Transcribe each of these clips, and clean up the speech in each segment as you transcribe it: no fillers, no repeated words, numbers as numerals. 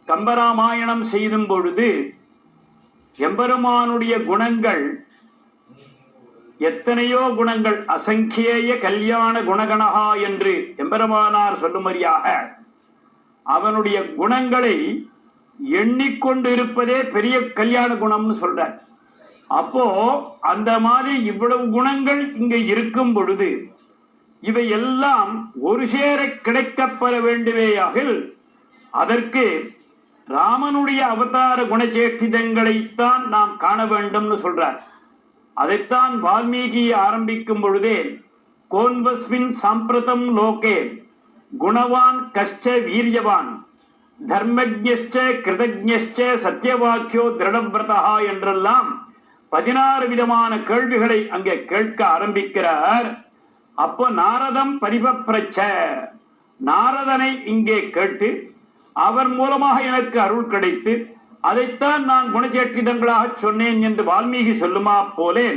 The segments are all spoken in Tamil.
கம்பராமாயணம் செய்தும் பொழுது எம்பெருமானுடைய குணங்கள் எத்தனையோ குணங்கள், அசங்கேய கல்யாண குணகணகா என்று எம்பெருமானார் சொல்லும்படியாக அவனுடைய குணங்களை எண்ணிக்கொண்டு இருப்பதே பெரிய கல்யாண குணம்னு சொல்றார். அப்போ அந்த மாதிரி இவ்வளவு குணங்கள் இங்க இருக்கும் பொழுது இவை எல்லாம் ஒரு சேர கிடைக்கப்பெற வேண்டுமேயாகில் அதற்கு ராமனுடைய அவதார குணச்சேஷ்டிதங்களைத்தான் நாம் காண வேண்டும்னு சொல்றார். அதைத்தான் வால்மீகி ஆரம்பிக்கும் பொழுதே கோன்வஸ்மின் சாம்பிரதம் லோகே குணவான் கஷ்ட வீரியவான் தர்மஜ்ஞ கிருதஜ்ஞ சத்தியவாக்கியோ திருடவிரதா என்றெல்லாம் 16 விதமான கேள்விகளை அங்கே கேட்க ஆரம்பிக்கிறார். அப்போ நாரதம் பரிபப்ரச்ச, நாரதனை இங்கே கேட்டு அவர் மூலமாக எனக்கு அருள் கிடைத்து அதைத்தான் நான் குணச்சேட்டிதங்களாக சொன்னேன் என்று வால்மீகி சொல்லுமா போலே,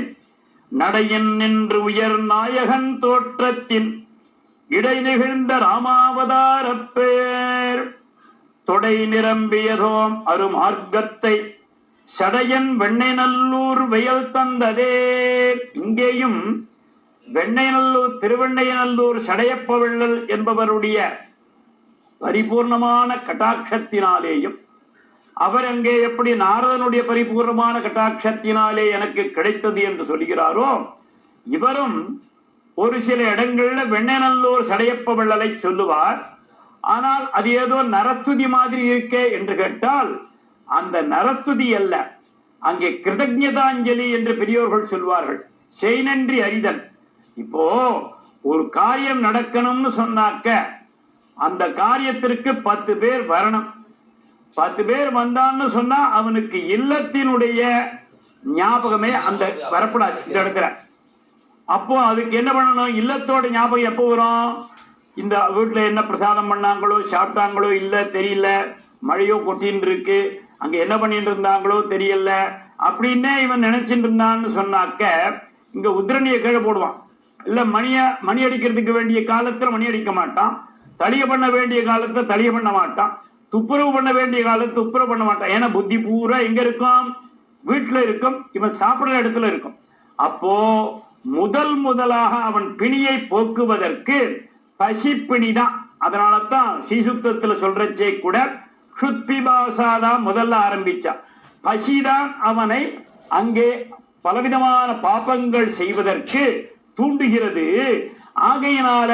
நடையன் என்று உயர் நாயகன் தோற்றத்தின் இடை நிகழ்ந்த ராமாவதார பேர் தொடை நிரம்பியதோம் அருமார்க்கத்தை சடையன் வெண்ணை நல்லூர் வெயல் தந்ததே. இங்கேயும் வெண்ணைநல்லூர் திருவெண்ணைநல்லூர் சடையப்பவள்ளல் என்பவருடைய பரிபூர்ணமான கட்டாட்சத்தினாலேயும் அவர் அங்கே எப்படி நாரதனுடைய பரிபூர்ணமான கட்டாட்சத்தினாலே எனக்கு கிடைத்தது என்று சொல்கிறாரோ, இவரும் ஒரு சில இடங்கள்ல வெண்ணைநல்லூர் சடையப்பவள்ளலை சொல்லுவார். ஆனால் அது ஏதோ நரத்துதி மாதிரி இருக்கே என்று கேட்டால் அந்த நரத்துதி அல்ல, அங்கே கிருதஜதாஞ்சலி என்று பெரியோர்கள் சொல்வார்கள், செய்நன்றி அறிதல். இப்போ ஒரு காரியம் நடக்கணும்னு சொன்னாக்க அந்த காரியத்திற்கு 10 பேர் வரணும். 10 பேர் வந்தான்னு சொன்னா அவனுக்கு இல்லத்தினுடைய ஞாபகமே அந்த வரப்படாது இந்த இடத்துல. அப்போ அதுக்கு என்ன பண்ணணும், இல்லத்தோட ஞாபகம் எப்போ வரும், இந்த வீட்டுல என்ன பிரசாதம் பண்ணாங்களோ சாப்பிட்டாங்களோ இல்ல தெரியல, மழையோ கொட்டின்னு இருக்கு, அங்க என்ன பண்ணிட்டு இருந்தாங்களோ தெரியல அப்படின்னே இவன் நினைச்சிட்டு இருந்தான்னு சொன்னாக்க இங்க உத்திரணியை கீழே போடுவான். இல்ல மணி அடிக்கிறதுக்கு வேண்டிய காலத்துல மணி அடிக்க மாட்டான், தளிய பண்ண வேண்டிய காலத்துல தளிய பண்ண மாட்டான், துப்புரவு பண்ண வேண்டிய காலத்துல துப்புரவு பண்ண மாட்டான். ஏன்னா புத்தி பூரா எங்க இருக்கும், வீட்டுல இருக்கும், இவன் சாப்பிடுற இடத்துல இருக்கும். அப்போ முதலாக அவன் பிணியை போக்குவதற்கு பசிப்பிணிதான். அதனாலதான் ஸ்ரீசுக்தத்துல சொல்றச்சே கூட க்ஷுத்பிபாசாதான் முதல்ல ஆரம்பிச்சா. பசிதான் அவனை அங்கே பலவிதமான பாபங்கள் செய்வதற்கு தூண்டுகிறது. ஆகையினால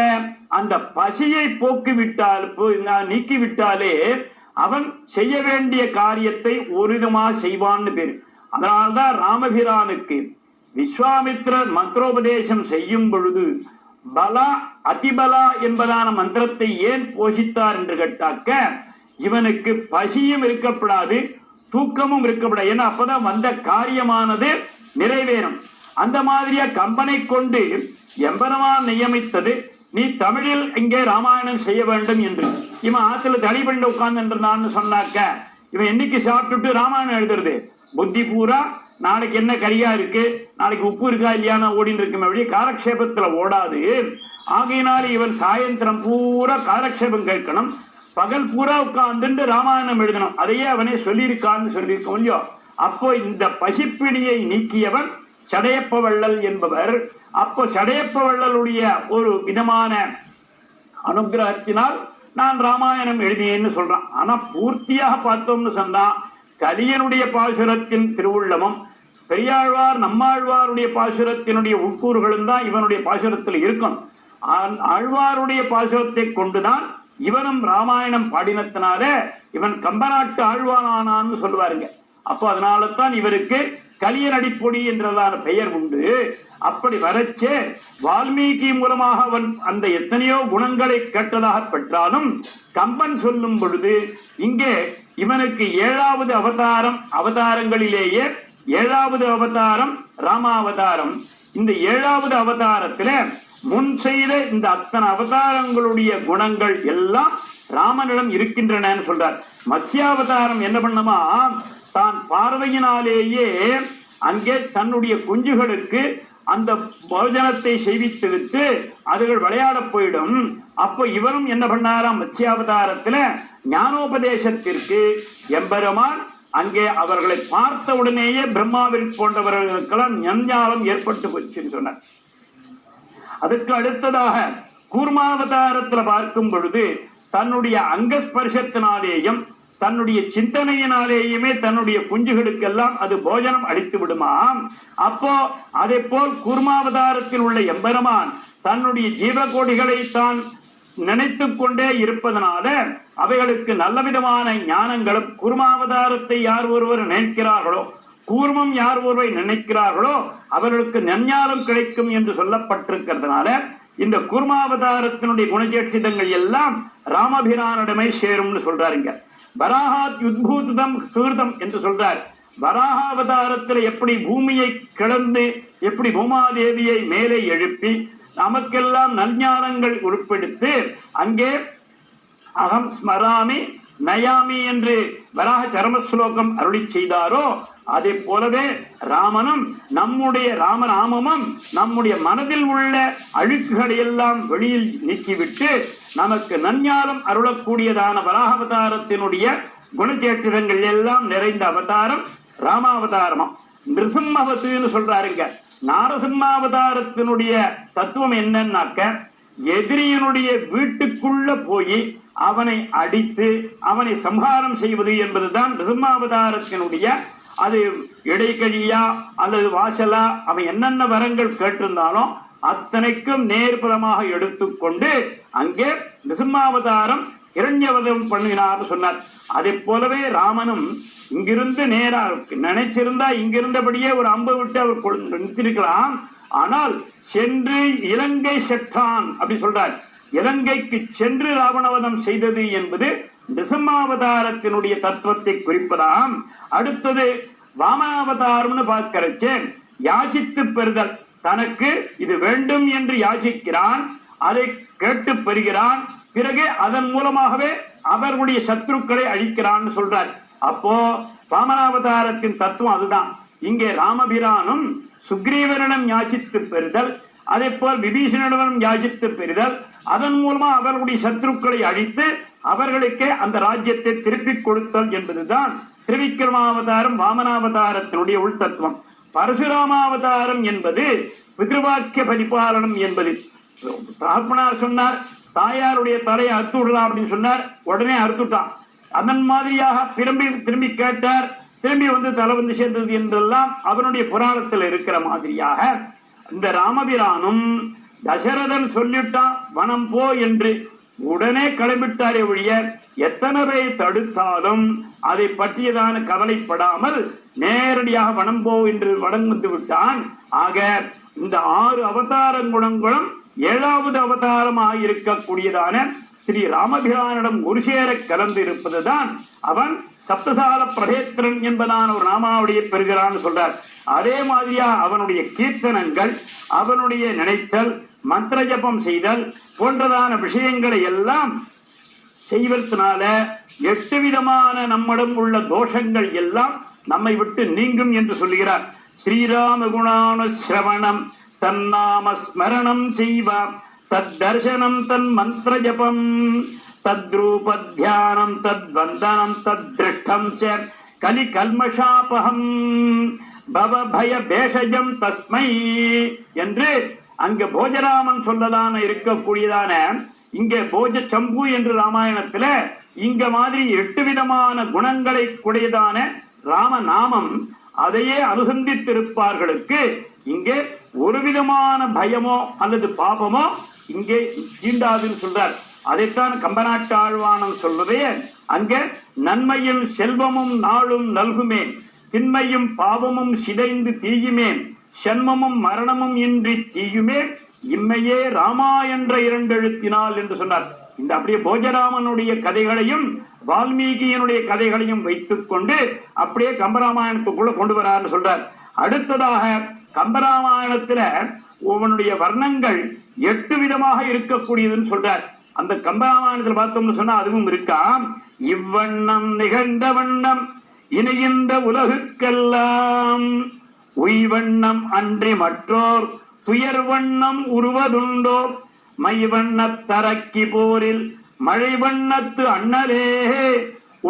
அந்த பசியை போக்கிவிட்டால் நீக்கிவிட்டாலே அவன் செய்ய வேண்டிய காரியத்தை ஒரு விதமா செய்வான்னு பேரு. அதனால்தான் ராமபிரானுக்கு விஸ்வாமித்ரர் மந்திரோபதேசம் செய்யும் பொழுது பலா அதிபலா என்பதான மந்திரத்தை ஏன் போஷித்தார் என்று கேட்டாக்க, இவனுக்கு பசியும் இருக்கப்படாது தூக்கமும் இருக்கப்படாது. ஏன்னா அப்பதான் வந்த காரியமானது நிறைவேறும். அந்த மாதிரியா கம்பனை கொண்டு எம்பெருமான் நியமித்தது, நீ தமிழில் இங்கே ராமாயணம் செய்ய வேண்டும் என்று. இவன் ஆத்துல தனி பண்ணி உட்கார்ந்து சொன்னாக்க இவன் என்னைக்கு சாப்பிட்டுட்டு ராமாயணம் எழுதுறது, புத்தி பூரா நாளைக்கு என்ன கரியா இருக்கு, நாளைக்கு உப்பு இருக்கா இல்லையான ஓடின்னு இருக்குமே வழி காலக்ஷேபத்துல ஓடாது. ஆகையினால இவன் சாயந்திரம் பூரா காலக்ஷேபம் கேட்கணும், பகல் பூரா உட்கார்ந்து ராமாயணம் எழுதணும். அதையே அவனே சொல்லியிருக்கான்னு சொல்லியிருக்கோம் இல்லையோ. அப்போ இந்த பசிப்பிணியை நீக்கியவன் சடையப்பவள்ளல் என்பவர். அப்போ சடையப்பவள்ளலுடைய ஒரு விதமான அனுகிரகத்தினால் நான் ராமாயணம் எழுதினேன்னு சொல்றான். ஆனா பூர்த்தியாக பார்த்தோம்னு சொன்னா கலியனுடைய பாசுரத்தின் திருவுள்ளமும் பெரியாழ்வார் நம்மாழ்வாருடைய பாசுரத்தினுடைய உட்கூறுகளும் தான் இவனுடைய பாசுரத்தில் இருக்கும். ஆழ்வாருடைய பாசுரத்தை கொண்டுதான் இவனும் ராமாயணம் பாடினத்தினால இவன் கம்பநாட்டு ஆழ்வானானான்னு சொல்லுவாருங்க. அப்போ அதனால தான் இவருக்கு கலியன் அடிப்பொடி என்றதான பெயர் உண்டு. அப்படி வரச்சே வால்மீகி மூலமாக அவன் அந்த எத்தனையோ குணங்களை கேட்டதாக பெற்றாலும் கம்பன் சொல்லும் பொழுது இங்கே இவனுக்கு 7வது அவதாரம், அவதாரங்களிலேயே 7வது அவதாரம் ராமாவதாரம். இந்த 7வது அவதாரத்துல முன் செய்த இந்த அத்தனை அவதாரங்களுடைய குணங்கள் எல்லாம் ராமனிடம் இருக்கின்றன சொல்றார். மத்ஸ்யாவதாரம் என்ன பண்ணமா, தான் பார்வையினாலேயே அங்கே தன்னுடைய குஞ்சுகளுக்கு அந்த போஜனத்தை செய்வித்து விட்டு அதுகள் விளையாட போயிடும். அப்ப இவரும் என்ன பண்ணாராம், மத்ஸ்யாவதாரத்துல ஞானோபதேசத்திற்கு எம்பெருமான் அங்கே அவர்களை பார்த்த உடனேயே பிரம்மாவில் போன்றவர்களுக்கெல்லாம் ஞானம் ஏற்பட்டு போச்சுன்னு சொன்னார். அதுக்கு அடுத்ததாக கூர்மாவதாரத்துல பார்க்கும் பொழுது தன்னுடைய அங்கஸ்பர்ஷத்தினாலேயும் தன்னுடைய சிந்தனையினாலேயுமே தன்னுடைய குஞ்சுகளுக்கெல்லாம் அது போஜனம் அளித்து விடுமாம். அப்போ அதே போல் கூர்மாவதாரத்தில் உள்ள எம்பெருமான் தன்னுடைய ஜீவகோடிகளை தான் நினைத்து கொண்டே இருப்பதனால அவைகளுக்கு நல்ல விதமான ஞானங்களும், கூர்மாவதாரத்தை யார் ஒருவர் நினைக்கிறார்களோ, கூர்மம் யார் ஒருவரை நினைக்கிறார்களோ அவர்களுக்கு நஞ்ஞானம் கிடைக்கும் என்று சொல்லப்பட்டிருக்கிறதுனால இந்த கூர்மாவதாரத்தினுடைய குணஜேஷ்டிதங்கள் எல்லாம் ராமபிரானிடமே சேரும்னு சொல்றாருங்க. வராகாத் யுத்பூதம் சுகிருதம் என்று சொல்றார். வராகாவதாரத்தில் எப்படி பூமியை கிளந்து எப்படி பூமாதேவியை மேலே எழுப்பி நமக்கெல்லாம் நல்ஞானங்கள் உட்படுத்து அங்கே அகம் ஸ்மராமி நயாமி என்று வராக சரம ஸ்லோகம் அருளி செய்தாரோ அதே போலவே ராமனும் நம்முடைய ராமநாமமும் நம்முடைய மனதில் உள்ள அழுக்குகளை எல்லாம் வெளியில் நீக்கிவிட்டு நமக்கு நஞ்ஞானம் அருளக்கூடியதான வராகாவதாரத்தினுடைய குணச்சேற்றிடங்கள் எல்லாம் நிறைந்த அவதாரம் ராமாவதாரமா. நிருசிம்மவத்துன்னு சொல்றாருங்க. நாரசிம்மாவதாரத்தினுடைய தத்துவம் என்னன்னாக்க எதிரியினுடைய வீட்டுக்குள்ள போய் அவனை அடித்து அவனை சம்ஹாரம் செய்வது என்பதுதான் நிருசிம்மாவதாரத்தினுடைய. அது இடைக்கழியா அல்லது வாசலா அவன் என்னென்ன வரங்கள் கேட்டிருந்தாலும் அத்தனைக்கும் நேர்புறமாக எடுத்துக்கொண்டு அங்கே நிருசிம்மாவதாரம் இரண்யவதம் பண்ணினார் சொன்னார். அதே போலவே ராமனும் இங்கிருந்து நேரா நினைச்சிருந்தா இங்கிருந்தபடியே ஒரு அம்பு விட்டு அவர் நிறுத்திருக்கலாம். ஆனால் சென்று இலங்கை செற்றான் அப்படி சொல்றார். இலங்கைக்கு சென்று ராவணவதம் செய்தது என்பது நிருசிம்மாவதாரத்தினுடைய தத்துவத்தை குறிப்பதாம். அடுத்தது வாமனாவதாரம்னு பார்க்கிறச்சேன் யாசித்து பெறுதல். தனக்கு இது வேண்டும் என்று யாசிக்கிறான், அதை கேட்டு பெறுகிறான், பிறகு அதன் மூலமாகவே அவர்களுடைய சத்ருக்களை அழிக்கிறான்னு சொல்றார். அப்போ வாமனாவதாரத்தின் தத்துவம் அதுதான். இங்கே ராமபிரானும் சுக்ரீவனிடம் யாசித்து பெறுதல், அதே போல் விபீஷணனிடம் யாசித்து பெறுதல், அதன் மூலமா அவர்களுடைய சத்ருக்களை அழித்து அவர்களுக்கே அந்த ராஜ்யத்தை திருப்பிக் கொடுத்தல் என்பதுதான் திருவிக்கிரமாவதாரம் வாமனாவதாரத்தினுடைய உள்தத்துவம். பரசுராமாவதாரம் என்பது பித்ருவாக்கிய பரிபாலனம் என்பது. பிரார்ப்பனார் சொன்னார் தாயாருடைய தலையை அறுத்து விடலாம் அப்படின்னு சொன்னார், உடனே அறுத்துட்டான். அதன் மாதிரியாக திரும்பி கேட்டார், திரும்பி வந்து தலை வந்து சேர்ந்தது என்றெல்லாம் அவனுடைய புராணத்தில் இருக்கிற மாதிரியாக இந்த ராமபிரானும் தசரதன் சொல்லிட்டான் வனம் போ என்று உடனே கிளம்பிட்டாரே ஒழிய எத்தனை பேர் தடுத்தாலும் அதை பற்றியதான கவலைப்படாமல் நேரடியாக வனம் போ என்று வடம் வந்து விட்டான். ஆக இந்த 6 அவதார குணங்களும் 7வது அவதாரமாக இருக்கக்கூடியதான ஸ்ரீ ராமபிரானிடம் ஒரு சேர கலந்து இருப்பதுதான் அவன் சப்தசால பிரபேத்திரன் என்பதான ஒரு நாமாவுடைய பெறுகிறான்னு சொல்றார். அதே மாதிரியா அவனுடைய கீர்த்தனங்கள், அவனுடைய நினைத்தல், மந்திர ஜபம் செய்தல் போன்றதான விஷயங்களை எல்லாம் செய்வதனால 8 விதமான நம்மிடம் உள்ள தோஷங்கள் எல்லாம் நம்மை விட்டு நீங்கும் என்று சொல்லுகிறார். ஸ்ரீராம குணானு சிரவணம் தன்னாம ஸ்மரணம் செய்வார் தத் தர்சனம் தன் மந்திர ஜபம் தத்ரூப தியானம் தத் வந்தனம் தத் திருஷ்டம் ச கலி கல்மஷாபகம் பவ பய பேஷஜம் தஸ்மை என்று அங்க போஜராமன் சொல்லதான இருக்கக்கூடியதான இங்கே போஜ சம்பு என்று ராமாயணத்துல இங்க மாதிரி 8 விதமான குணங்களை கூடியதான ராமநாமம் அதையே அனுசந்தித்திருப்பார்களுக்கு இங்கே ஒரு விதமான பயமோ அல்லது பாபமோ இங்கே தீண்டாதுன்னு சொல்றார். அதைத்தான் கம்பநாட்டாழ்வானம் சொல்வதே அங்கே நன்மையும் செல்வமும் நாளும் நல்குமே, திண்மையும் பாவமும் சிதைந்து தீயுமே, சென்மமும் மரணமும் இன்றி தீயுமே, இம்மையே ராமா என்ற 2 எழுத்தினால் என்று சொன்னார். இந்த அப்படியே போஜராமனுடைய கதைகளையும் வால்மீகியினுடைய கதைகளையும் வைத்துக் கொண்டு அப்படியே கம்பராமாயணத்துக்குள்ள கொண்டு வரான்னு சொல்றார். அடுத்ததாக கம்பராமாயணத்துல அவனுடைய வர்ணங்கள் 8 விதமாக இருக்கக்கூடியதுன்னு சொல்றார். அந்த கம்பராமாயணத்துல பார்த்தோம்னு சொன்னா அதுவும் இருக்காம். இவ்வண்ணம் நிகழ்ந்த வண்ணம் இணைகின்ற உலகுக்கெல்லாம் உய்வண்ணம் அன்றி மற்றோர் துயர் வண்ணம் உருவதுண்டோ மைவண்ணத் தரக்கி போரில் மழை வண்ணத்து அண்ணலே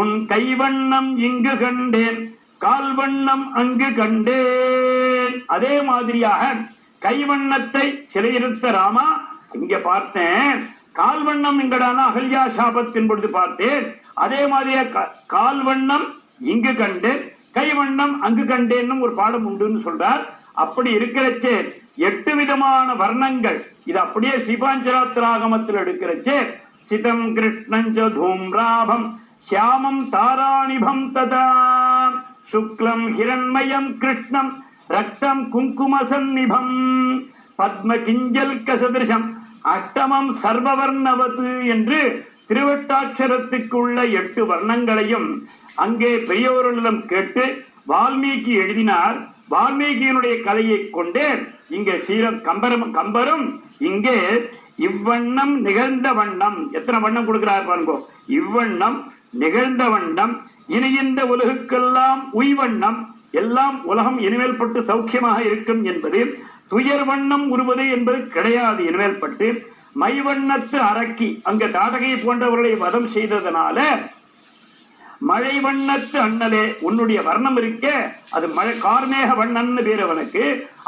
உன் கைவண்ணம் இங்கு கண்டேன் கால் வண்ணம் அங்கு கண்டேன். அதே மாதிரியாக கைவண்ணத்தை சிலையிருத்த ராமா இங்க பார்த்தேன், கால்வண்ணம் எங்கடான அகல்யா சாபத்தின் பொழுது பார்த்தேன், அதே மாதிரியே கால்வண்ணம் இங்கு கண்டேன் கைவண்ணம் அங்கு கண்டேன்னு ஒரு பாடம் உண்டுன்னு சொல்றார். அப்படி இருக்கிறச்சே 8 விதமான வர்ணங்கள் இது அப்படியே ஸ்ரீபாஞ்சராத்திராகமத்தில் எடுக்கிறச்சே சிதம் கிருஷ்ணஞ்ச தூம்ராபம் சியாமம் தாராணிபம் ததா சுக்லம் ஹிரண்மயம் கிருஷ்ணம் ரக்தம் குங்குமசன்னிபம் பத்ம கிஞ்சல் கசதிருஷம் அஷ்டமம் சர்வவர்ணவத்து என்று திருவட்டாட்சரத்துக்குள்ள 8 வர்ணங்களையும் அங்கே பெரியோர்களிடம் கேட்டு வால்மீகி எழுதினார். வால்மீகியினுடைய கதையை கொண்டே இங்கே கம்பரும் இங்கே இவ்வண்ணம் நிகழ்ந்த வண்ணம் எத்தனை வண்ணம் கொடுக்கிறார் பாருங்க. இவ்வண்ணம் நிகழ்ந்த வண்ணம் இனி இந்த உலகுக்கெல்லாம் உய்வண்ணம் எல்லாம் உலகம் இனிமேல் பட்டு சௌக்கியமாக இருக்கும் என்பது, துயர் வண்ணம் உருவது என்பது கிடையாது இனிமேல் பட்டு. மைவண்ணத்து அரக்கி அங்க தாடகை போன்றவர்களை வதம் செய்ததனால மழை வண்ணத்து அண்ணலே உன்னுடைய வர்ணம் இருக்க அது மழை கார்மேக வண்ணன்னு பேர் அவனுக்கு.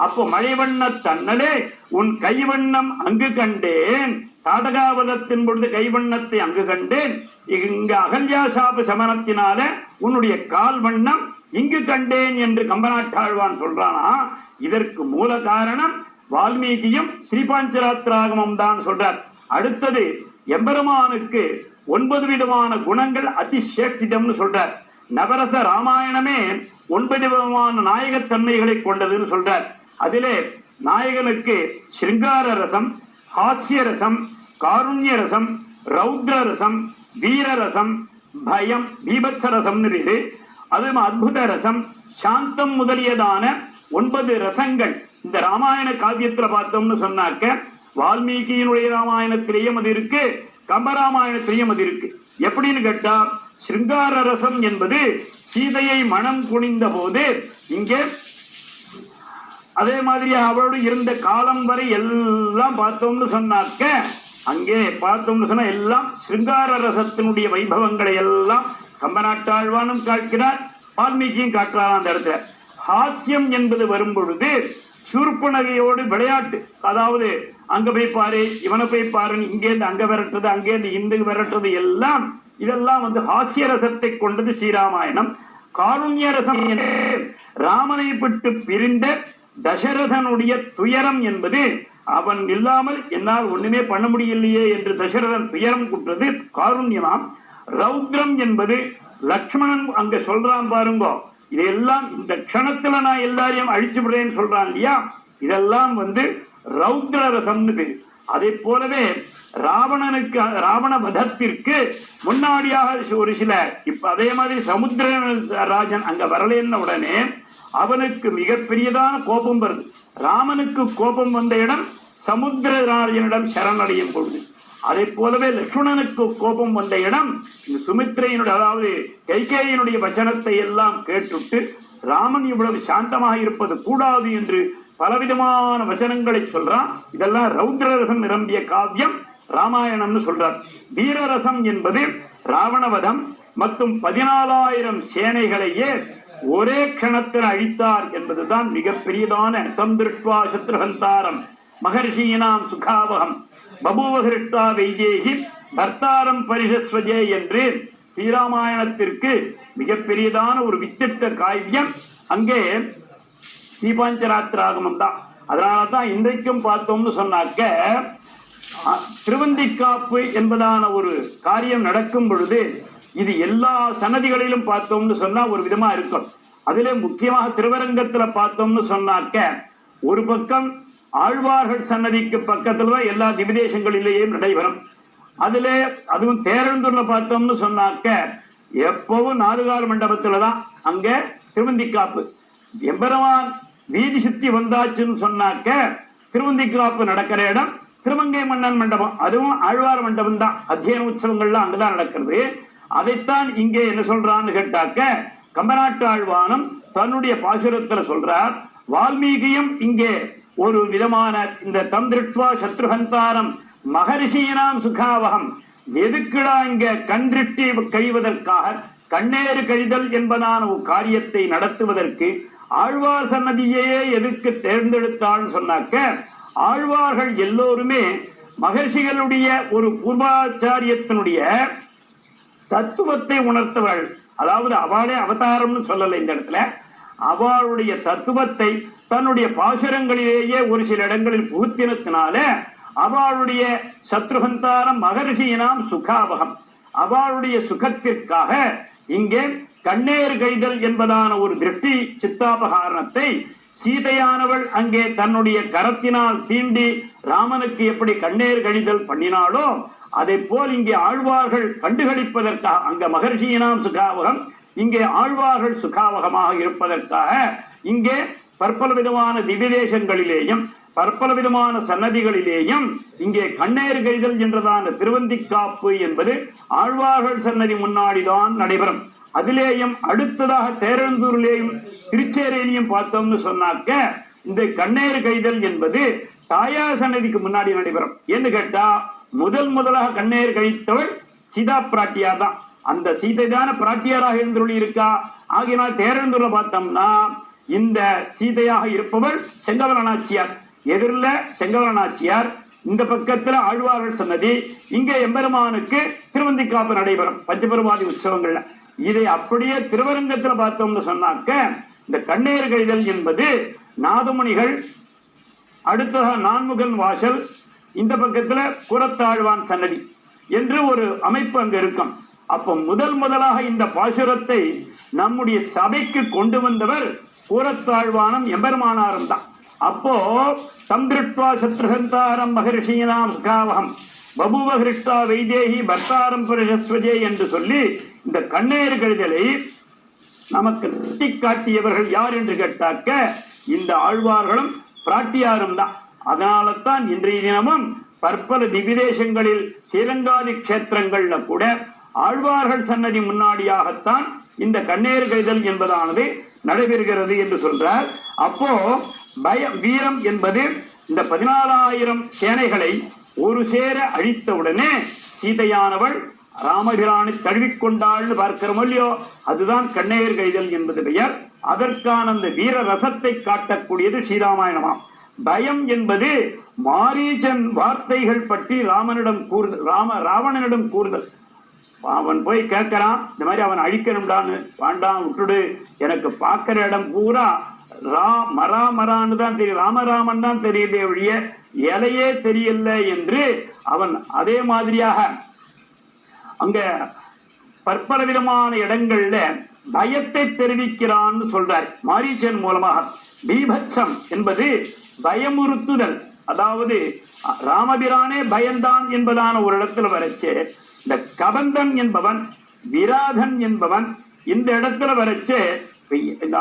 அப்போ மழை வண்ணத்து அண்ணலே உன் கைவண்ணம் அங்கு கண்டேன், தாடகாவதத்தின் பொழுது கைவண்ணத்தை அங்கு கண்டேன், இங்க அகல்யா சாப சமனத்தினால உன்னுடைய கால் வண்ணம் இங்கு கண்டேன் என்று கம்பநாட்டாழ்வான் சொல்றானா. இதற்கு மூல காரணம் வால்மீகியும் ஸ்ரீபாஞ்சராத்திராகமம் தான் சொல்றார். அடுத்தது எம்பெருமானுக்கு 9 விதமான குணங்கள் அதிசேஷ்டிதம்னு சொல்றார். நவரச ராமாயணமே 9 விதமான நாயகத்தன்மைகளை கொண்டதுன்னு சொல்றார். அதிலே நாயகனுக்கு ஸ்ருங்கார ரசம், ஹாஸ்ய ரசம், காருண்ய ரசம், ரௌத்ர ரசம், வீர ரசம், பயம் பீபத்ச ரசம்னு பேரு. அது அத்புத ரசம், சாந்தம் முதலியதான 9 ரசங்கள் இந்த ராமாயண காவியத்துல பார்த்தோம்னு சொன்னாக்க வால்மீகியினுடைய ராமாயணத்திலேயும் அது இருக்கு, கம்பராமாயணத்திலேயும் அது இருக்கு. எப்படின்னு கேட்டா ஸ்ருங்கார ரசம் என்பது சீதையை மனம் குனிந்த போது இங்கே அதே மாதிரி அவளோடு இருந்த காலம் வரை எல்லாம் பார்த்தோம்னு சொன்னாக்க அங்கே பார்த்தோம்னு சொன்னா எல்லாம் ஸ்ருங்கார ரசத்தினுடைய வைபவங்களை எல்லாம் கம்பநாட்டாழ்வானும் காட்டுகிறார், வால்மீகியும் காட்டுறார். அந்த இடத்துல ஹாஸ்யம் என்பது வரும் பொழுது சூர்பனகையோடு விளையாட்டு, அதாவது அங்க போய் பாரு இவனை போய் பாரு, இங்கேருந்து அங்க விரட்டுறது அங்கேருந்து இந்து விரட்டுறது எல்லாம் இதெல்லாம் ஹாஸ்ய ரசத்தை கொண்டது ஸ்ரீராமாயணம். காருண்ய ரசம் ராமனை விட்டு பிரிந்த தசரதனுடைய துயரம் என்பது அவன் இல்லாமல் என்னால் ஒண்ணுமே பண்ண முடியலையே என்று தசரதன் துயரம் குற்றது காருண்யமாம். ரௌத்ரம் என்பது லக்ஷ்மணன் அங்க சொல்றான் பாருங்க, இதெல்லாம் இந்த க்ஷணத்துல நான் எல்லாரையும் அழிச்சு விடுறேன்னு சொல்றான் இல்லையா, இதெல்லாம் ரௌத்ர ரசம்னு பேரு. அதே போலவே ராவணனுக்கு ராவண வதத்திற்கு முன்னாடியாக ஒரு சில இப்ப அதே மாதிரி சமுத்திர ராஜன் அங்க வரலன்ன உடனே அவனுக்கு மிகப்பெரியதான கோபம் வருது. ராமனுக்கு கோபம் வந்த இடம் சமுத்திரராஜனிடம் சரணடையும் பொழுது, அதே போலவே லட்சுமணனுக்கு கோபம் வந்த இடம் சுமித்ரையினுடைய அதாவது கைகேயினுடைய வச்சனத்தை எல்லாம் கேட்டுட்டு ராமன் இவ்வளவு சாந்தமாக இருப்பது கூடாது என்று பலவிதமான வச்சனங்களை சொல்றான். இதெல்லாம் ரௌத்ரரசம் நிரம்பிய காவியம் ராமாயணம்னு சொல்றார். வீரரசம் என்பது ராவணவதம் மற்றும் 14,000 சேனைகளையே ஒரே க்ஷணத்தில் அழித்தார் என்பதுதான் மிகப்பெரியதான தம் திருஷ்வா சத்ருஹந்தாரம் மகர்ஷீனாம் சுகாவகம் பபூவகிருஷ்டா வைதேகி பர்த்தாரம் பரிசஸ்வஜே என்று ஸ்ரீராமாயணத்திற்கு மிகப்பெரியதான ஒரு வித்திட்ட காவியம் அங்கே ஸ்ரீபாஞ்சராத்திராகமம் தான். அதனாலதான் இன்றைக்கும் பார்த்தோம்னு சொன்னாக்க திருவந்திக்காப்பு என்பதான ஒரு காரியம் நடக்கும் பொழுது இது எல்லா சன்னதிகளிலும் பார்த்தோம்னு சொன்னா ஒரு விதமா இருக்கும். அதிலே முக்கியமாக திருவரங்கத்துல பார்த்தோம்னு சொன்னாக்க ஒரு பக்கம் ஆழ்வார்கள் சன்னதிக்கு பக்கத்துலதான் எல்லா திவிதேசங்களிலேயும் நடைபெறும். அதுல அதுவும் தேரந்தூர்ல பார்த்தோம்னு சொன்னாக்க எப்பவும் 4 கால் மண்டபத்துலதான் அங்க திருவந்திக்காப்பு. எம்பெருமான் வீதி சுத்தி வந்தாச்சுன்னு சொன்னாக்க திருவந்திக்காப்பு நடக்கிற இடம் திருமங்கை மன்னன் மண்டபம், அதுவும் ஆழ்வார் மண்டபம் தான். அத்தியன உற்சவங்கள்லாம் அங்கதான் நடக்கிறது. அதைத்தான் இங்கே என்ன சொல்றான்னு கேட்டாக்க கம்பநாட்டு ஆழ்வானும் தன்னுடைய பாசுரத்துல சொல்றார். வால்மீகியும் இங்கே ஒரு விதமான இந்த தம் திருட்வா சத்ருஹந்தாரம் மகரிஷியினாம் சுகாவகம், எதுக்குடா இங்க கண் திருஷ்டி கழிவதற்காக, கண்ணேறு கழிதல் என்பதான ஒரு காரியத்தை நடத்துவதற்கு ஆழ்வார் சன்னதியையே எதுக்கு தேர்ந்தெடுத்தான்னு சொன்னாக்க, ஆழ்வார்கள் எல்லோருமே மகர்ஷிகளுடைய ஒரு பூர்வாச்சாரியத்தினுடைய தத்துவத்தை உணர்த்தவள். அதாவது அவளே அவதாரம்னு சொல்லலை இந்த இடத்துல, அவளுடைய தத்துவத்தை தன்னுடைய பாசுரங்களிலேயே ஒரு சில இடங்களில் புகுத்தினத்தினால அவளுடைய சத்ருஹந்தாரம் மகர்ஷியினாம் சுகாவகம், அவளுடைய சுகத்திற்காக இங்கே கண்ணேறு கைதல் என்பதான ஒரு திருஷ்டி சித்தாபகாரணத்தை சீதையானவள் அங்கே தன்னுடைய கரத்தினால் தீண்டி ராமனுக்கு எப்படி கண்ணேறு கழிதல் பண்ணினாலோ அதை போல் இங்கே ஆழ்வார்கள் கண்டுகளிப்பதற்காக, அங்க மகர்ஷியினாம் சுகாவகம், இங்கே ஆழ்வார்கள் சுகாவகமாக இருப்பதற்காக இங்கே பற்பல விதமான திவ்யதேசங்களிலேயும் பற்பல விதமான சன்னதிகளிலேயும் இங்கே கண்ணேறு கழிதல் என்றதான திருவந்திக்காப்பு என்பது ஆழ்வார்கள் சன்னதி முன்னாடிதான் நடைபெறும். அதிலேயும் அடுத்ததாக தேரந்தூரிலேயும் திருச்சேரியிலையும் பார்த்தோம்னு சொன்னாக்க இந்த கண்ணேறு கைதல் என்பது தாயார் சன்னதிக்கு முன்னாடி நடைபெறும். என்று கேட்டா முதலாக கண்ணேறு கழித்தவள் சீதா பிராட்டியார் தான். அந்த சீதை தான பிராட்டியாராக இருந்துள்ளி இருக்கா. ஆகினால் தேரந்தூர்ல பார்த்தோம்னா இந்த சீதையாக இருப்பவள் செங்கவலநாச்சியார், எதிரில் செங்கவலநாச்சியார், இந்த பக்கத்துல ஆழ்வார்கள் சன்னதி, இங்க எம்பெருமானுக்கு திருவந்திக்காப்பு நடைபெறும் பஞ்சபெருமாதி உற்சவங்கள்ல. இதை அப்படியே திருவரங்கத்துல பார்த்தோம்னு சொன்னாக்க இந்த கண்ணேறு கழிதல் என்பது நாதமுனிகள், அடுத்ததாக நான்முகன் வாசல், இந்த பக்கத்துல குரத்தாழ்வான் சன்னதி என்று ஒரு அமைப்பு அங்க இருக்கும். அப்போ முதலாக இந்த பாசுரத்தை நம்முடைய சபைக்கு கொண்டு வந்தவர் கூரத்தாழ்வானம் எம்பெருமானாரும் தான். அப்போ தம் திருட்வா சத்ருஹந்தாரம் மகர்ஷியினாம் சுகாவகம் பபுவ ஹிருஷ்டா வைதேகி பர்த்தாரம் பரிசஸ்வஜே என்று சொல்லி இந்த கண்ணேறு கழிதலை நமக்கு நிறுத்தி காட்டியவர்கள் யார் என்று கேட்டாக்க இந்த ஆழ்வார்களும் பிராட்டியாரும் தான். அதனால தான் இன்றைய தினமும் பற்பல திவ்யதேசங்களில் ஸ்ரீரங்காதி கஷேத்திரங்கள்ல கூட ஆழ்வார்கள் சன்னதி முன்னாடியாகத்தான் இந்த கண்ணேறு கழிதல் என்பதானது நடைபெறுகிறது என்று சொல்றார். அப்போ வீரம் என்பது இந்த 14,000 சேனைகளை ஒரு சேர அழித்தவுடனே சீதையானவள் ராமபிரானை தழுவிக்கொண்டாள்னு பார்க்கிறோம் இல்லையோ, அதுதான் கண்ணேறு கைதல் என்பது பெயர். அதற்கான அந்த வீர ரசத்தை காட்டக்கூடியது ஸ்ரீராமாயணமாம். பயம் என்பது மாரீச்சன் வார்த்தைகள் பற்றி ராமனிடம் கூறுதல், ராவணனிடம் கூறுதல். அவன் போய் கேட்கிறான், இந்த மாதிரி அவன் அழிக்கணும்டான்னு. வேண்டாம் விட்டுடு, எனக்கு பார்க்கிற இடம் பூரா மரான்னு தான் தெரியும், ராமராமன் தான் தெரியுதே ஒழிய இலையே தெரியல என்று அவன் அதே மாதிரியாக அங்க பற்பல விதமான இடங்கள்ல பயத்தை தெரிவிக்கிறான்னு சொல்றார் மாரீச்சன் மூலமாக. பீபத்சம் என்பது பயமுறுத்துதல், அதாவது ராமபிரானே பயந்தான் என்பதான ஒரு இடத்துல வரைச்சு இந்த கபந்தன் என்பவன் விராதன் என்பவன் இந்த இடத்துல வரைச்சு.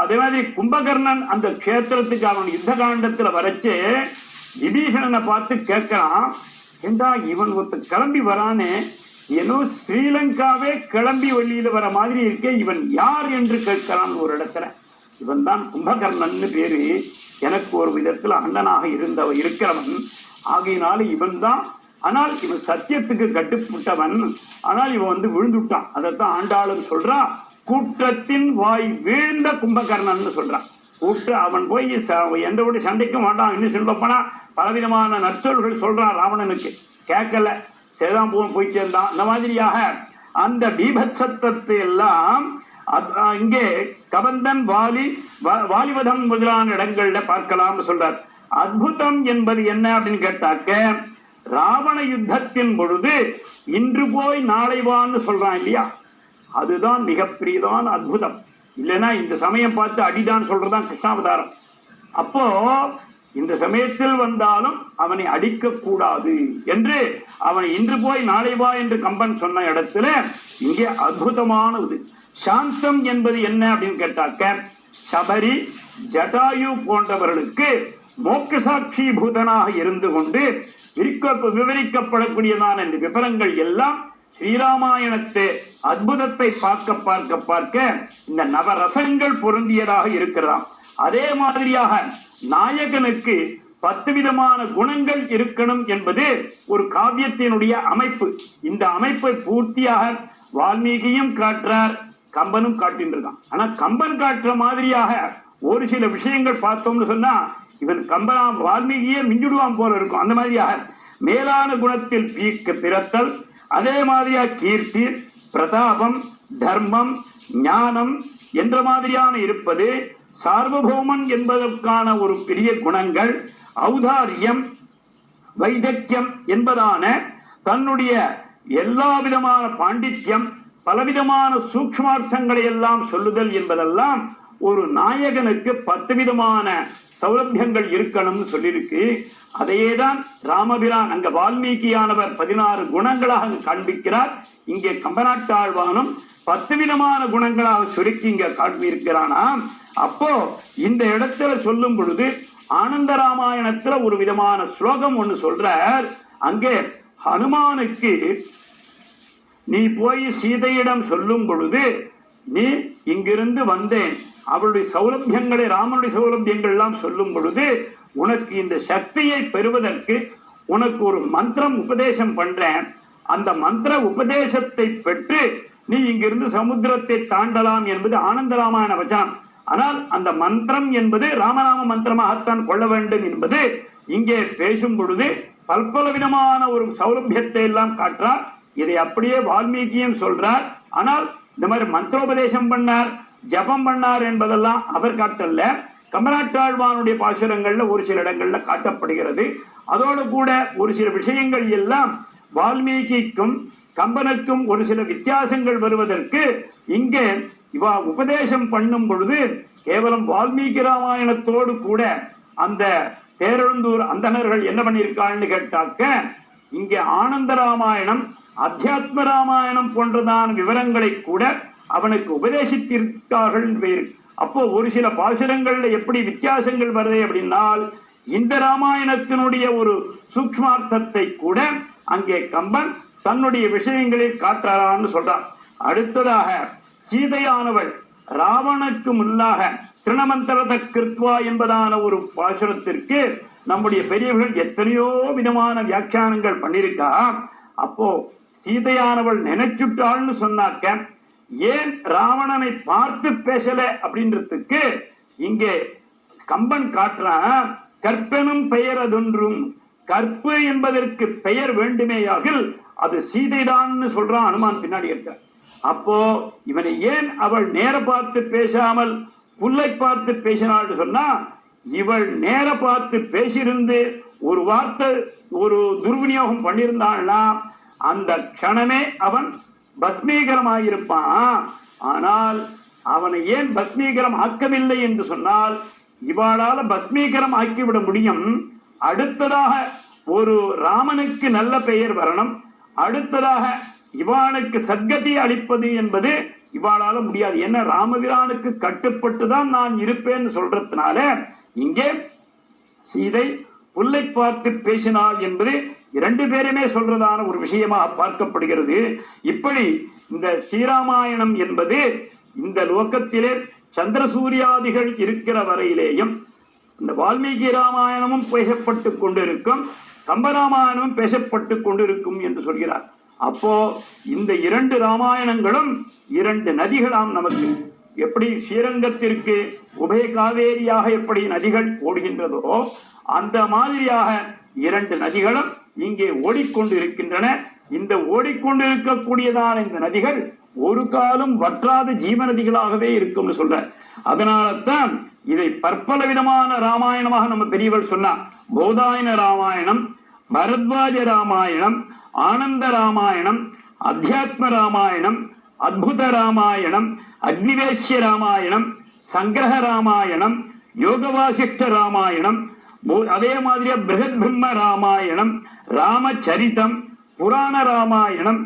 அதே மாதிரி கும்பகர்ணன் அந்த கஷேத்திரத்துக்கு அவன் யுத்த காண்டத்துல வரைச்சு விபீஷணனை பார்த்து கேட்கிறான், ஏண்டா இவன் ஒருத்தர் கிளம்பி வரானே, ஏனோ ஸ்ரீலங்காவே கிளம்பி வெளியில வர மாதிரி இருக்கே, இவன் யார் என்று கேட்கிறான் ஒரு இடத்துல. இவன் தான் கும்பகர்ணன் பேரு, எனக்கு ஒரு விதத்துல அண்ணனாக இருக்கிறவன், ஆகையினால இவன் தான். ஆனால் இவன் சத்தியத்துக்கு கட்டுப்பட்டவன், ஆனால் இவன் விழுந்துட்டான். அதைத்தான் ஆண்டாளும் சொல்றா, கூட்டத்தின் வாய் வீழ்ந்த கும்பகர்ணன் சொல்றான். கூட்டு அவன் போய் எந்த ஒரு சண்டைக்கும் வேண்டாம், இன்னும் சொல்ல போனா பலவிதமான நற்சொல்கள் சொல்றான் ராவணனுக்கு, கேட்கல, சேதான் போய் சேர்ந்தான். இந்த மாதிரியாக அந்த பீபத்சத்தத்தை எல்லாம் இங்கே கபந்தன் வாலிவதம் முதலான இடங்கள்ல பார்க்கலாம்னு சொல்றார். அத்புதம் என்பது என்ன அப்படின்னு கேட்டாக்க, ராவண யுத்தத்தின் பொழுது இன்று போய் நாளை வான்னு சொல்றான் இல்லையா, அதுதான் மிகப்பெரியதான அற்புதம். இல்லைன்னா இந்த சமயம் பார்த்து அடிதான் சொல்றதுதான் கிருஷ்ணாவதாரம். அப்போ இந்த சமயத்தில் வந்தாலும் அவனை அடிக்க கூடாது என்று அவனை இன்று போய் நாளை வா என்று கம்பன் சொன்ன இடத்துல இங்கே அற்புதமானது. சாந்தம் என்பது என்ன அப்படின்னு கேட்டாக்க, சபரி ஜட்டாயு போன்றவர்களுக்கு மோட்ச சாட்சி பூதனாக இருந்து கொண்டு விவரிக்கப்படக்கூடியதான இந்த விவரங்கள் எல்லாம் ஸ்ரீராமாயணத்தை அற்புதத்தை பார்க்க பார்க்க பார்க்க இந்த நவரசங்கள் பொருந்தியதாக இருக்கிறதாம். அதே மாதிரியாக நாயகனுக்கு 10 விதமான குணங்கள் இருக்கணும் என்பது ஒரு காவியத்தினுடைய அமைப்பு. இந்த அமைப்பை பூர்த்தியாக வால்மீகியும் காட்டுறார், கம்பனும் காட்டின்றிருக்கான். ஆனா கம்பன் காட்டுற மாதிரியாக ஒரு சில விஷயங்கள் பார்த்தோம்னு சொன்னா இவன் கம்பனாம் வால்மீகியே மிஞ்சுடுவான் போல இருக்கும். அந்த மாதிரியாக மேலான குணத்தில் பிறத்தல், அதே மாதிரியா கீர்த்தி, பிரதாபம், தர்மம், ஞானம் என்ற மாதிரியான இருப்பது, சார்வபௌமன் என்பதற்கான ஒரு பெரிய குணங்கள், ஔதாரியம், வைதக்கியம் என்பதான தன்னுடைய எல்லா விதமான பாண்டித்யம், பலவிதமான சூக்ஷ்மார்த்தங்களை எல்லாம் சொல்லுதல் என்பதெல்லாம் ஒரு நாயகனுக்கு 10 விதமான சௌலபியங்கள் இருக்கணும்னு சொல்லியிருக்கு. அதையேதான் ராமபிரான் அங்க வால்மீகியானவர் 16 குணங்களாக காண்பிக்கிறார். இங்கே கம்பநாட்டாழ்வானும் 10 விதமான குணங்களாக சுருக்கி இங்க காண்பிக்கிறானா. அப்போ இந்த இடத்துல சொல்லும் பொழுது ஆனந்த ராமாயணத்துல ஒரு விதமான ஸ்லோகம் ஒண்ணு சொல்றார். அங்கே ஹனுமானுக்கு நீ போய் சீதையிடம் சொல்லும் பொழுது, நீ இங்கிருந்து வந்தேன், அவளுடைய சௌலபியங்களை, ராமனுடைய சௌலபியங்கள் எல்லாம் சொல்லும் பொழுது, உனக்கு இந்த சக்தியை பெறுவதற்கு உனக்கு ஒரு மந்திரம் உபதேசம் பண்றேன். அந்த மந்திர உபதேசத்தை பெற்று நீ இங்கிருந்து சமுத்திரத்தை தாண்டலாம் என்பது ஆனந்த ராமாயண வச்சனம். ஆனால் அந்த மந்திரம் என்பது ராமநாம மந்திரமாகத்தான் கொள்ள வேண்டும் என்பது இங்கே பேசும் பொழுது பல்பல விதமான ஒரு சௌலபியத்தை எல்லாம் காட்டுறார். இதை அப்படியே வால்மீகியும் சொல்றார். ஆனால் இந்த மாதிரி மந்திரோபதேசம் பண்ணார், ஜபம் பண்ணார் என்பதெல்லாம் அவர் காட்டல. கம்பநாட்டாழ்வானுடைய பாசுரங்கள்ல ஒரு சில இடங்கள்ல காட்டப்படுகிறது. அதோடு கூட ஒரு சில விஷயங்கள் எல்லாம் வால்மீகிக்கும் கம்பனுக்கும் ஒரு சில வித்தியாசங்கள் வருவதற்கு இங்கே இவா உபதேசம் பண்ணும் பொழுது கேவலம் வால்மீகி ராமாயணத்தோடு கூட அந்த தேரெழுந்தூர் அந்தணர்கள் என்ன பண்ணியிருக்காள்னு கேட்டாக்க, இங்கே ஆனந்த ராமாயணம், அத்தியாத்ம ராமாயணம் போன்றதான விவரங்களை கூட அவனுக்கு உபதேசித்திருக்கார்கள். அப்போ ஒரு சில பாசுரங்கள்ல எப்படி வித்தியாசங்கள் வருது அப்படின்னால், இந்த ராமாயணத்தினுடைய ஒரு சூக்ஷ்மார்த்தத்தை கூட அங்கே கம்பன் தன்னுடைய விஷயங்களில் காட்டுறான்னு சொல்றான். அடுத்ததாக சீதையானவள் ராவணுக்கு முன்னாக திருணமந்திரத கிருத்வா என்பதான ஒரு பாசுரத்திற்கு நம்முடைய பெரியவர்கள் எத்தனையோ விதமான வியாக்கியானங்கள் பண்ணியிருக்கா. அப்போ சீதையானவள் நினைச்சுட்டாள்னு சொன்னாக்க, ஏன் ராவணனை பார்த்து பேசல அப்படின்றதுக்கு இங்கே கம்பன் காட்டுறான். கற்பெனும் பெயர் அதொன்றும், கற்பு என்பதற்கு பெயர் வேண்டுமேயாகில் அது சீதைதான் சொல்றான் அனுமான் பின்னாடி இருக்க. அப்போ இவனை ஏன் அவள் நேர பார்த்து பேசாமல் புல்லை பார்த்து பேசினாள் சொன்னா, இவள் நேர பார்த்து பேசியிருந்து ஒரு வார்த்தை ஒரு துர்விநியோகம் பண்ணியிருந்தாள்னா அந்த க்ஷணமே அவன் பஸ்மீகரமாயிருப்பான். ஆனால் அவனை ஏன் பஸ்மீகரம் ஆக்கவில்லை என்று சொன்னால், இவாளால பஸ்மீகரம் ஆக்கிவிட முடியும். அடுத்ததாக ஒரு ராமனுக்கு நல்ல பெயர் வரணும், அடுத்ததாக இவானுக்கு சத்கதி அளிப்பது என்பது இவாளால முடியாது. என்ன, ராமபிரானுக்கு கட்டுப்பட்டுதான் நான் இருப்பேன்னு சொல்றதுனால இங்கே சீதை புல்லை பார்த்து பேசினாள் என்பது 2 பேருமே சொல்றதான ஒரு விஷயமாக பார்க்கப்படுகிறது. இப்படி இந்த ஸ்ரீராமாயணம் என்பது இந்த லோகத்திலே சந்திரசூரியாதிகள் இருக்கிற வரையிலேயும் இந்த வால்மீகி ராமாயணமும் பேசப்பட்டு கொண்டிருக்கும், கம்பராமாயணமும் பேசப்பட்டு கொண்டிருக்கும் என்று சொல்கிறார். அப்போ இந்த 2 ராமாயணங்களும் 2 நதிகளாம். நமக்கு எப்படி ஸ்ரீரங்கத்திற்கு உபய காவேரியாக எப்படி நதிகள் ஓடுகின்றதோ அந்த மாதிரியாக 2 நதிகளும் இங்கே ஓடிக்கொண்டிருக்கின்றன. இந்த ஓடிக்கொண்டிருக்கக்கூடியதான இந்த நதிகள் ஒரு காலம் வற்றாத ஜீவ நதிகளாகவே இருக்கும்னு சொல்ற. அதனால்தான் இதை பற்பல விதமான ராமாயணமாக நம்ம பெரியவர் சொன்னார். போதாயன ராமாயணம், பரத்வாஜ ராமாயணம், ஆனந்த ராமாயணம், அத்தியாத்ம ராமாயணம், அத்புத ராமாயணம், அக்னிவேஷ்ய ராமாயணம், சங்கிரக ராமாயணம், யோகவாசிஷ்ட ராமாயணம், அதே மாதிரியா பிருகத் பிரம்ம ராமாயணம், ராமச்சரிதம், புராண ராமாயணம்,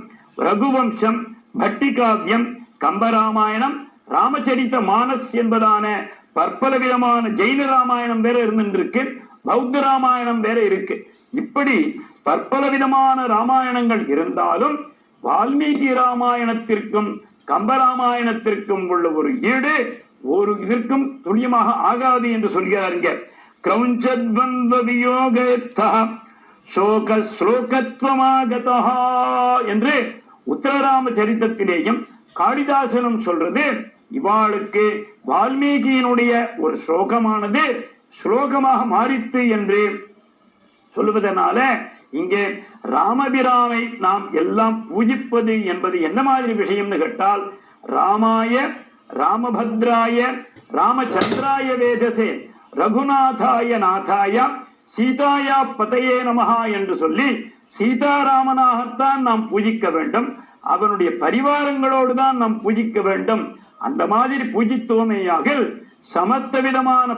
ரகுவம்சம், பட்டிகாவியம், கம்பராமாயணம், ராமச்சரித மானஸ் என்பதான பற்பல விதமான ஜெயின ராமாயணம் வேற இருந்துருக்கு, பௌத்த ராமாயணம் வேற இருக்கு. இப்படி பற்பல விதமான ராமாயணங்கள் இருந்தாலும் வால்மீகி ராமாயணத்திற்கும் கம்பராமாயணத்திற்கும் உள்ள ஒரு ஈடு ஒரு இதற்கும் துல்லியமாக ஆகாது என்று சொல்கிறாருங்க. கிரௌஞ்சத்வந்த்வ வியோகத்தா சோக ஸ்லோகத்வமாகதா என்று உத்தரராம சரித்திரத்திலேயும் காளிதாசனும் சொல்றது, இவாளுக்கு வால்மீகியினுடைய ஒரு ஸ்லோகமானது ஸ்லோகமாக மாறித்து என்று சொல்லுவதனால இங்கே ராமபிரானை நாம் எல்லாம் பூஜிப்பது என்பது என்ன மாதிரி விஷயம்னு கேட்டால், ராமாய ராமபத்ராய ராமச்சந்திராய வேதசே ரகுநாதாய நாதாய சீதாயா பதையே நமஹா என்று சொல்லி சீதாராமனாகத்தான் நாம் பூஜிக்க வேண்டும், அவனுடைய பரிவாரங்களோடு தான் நாம் பூஜிக்க வேண்டும். அந்த மாதிரி பூஜித்தோமேயாக சமத்த விதமான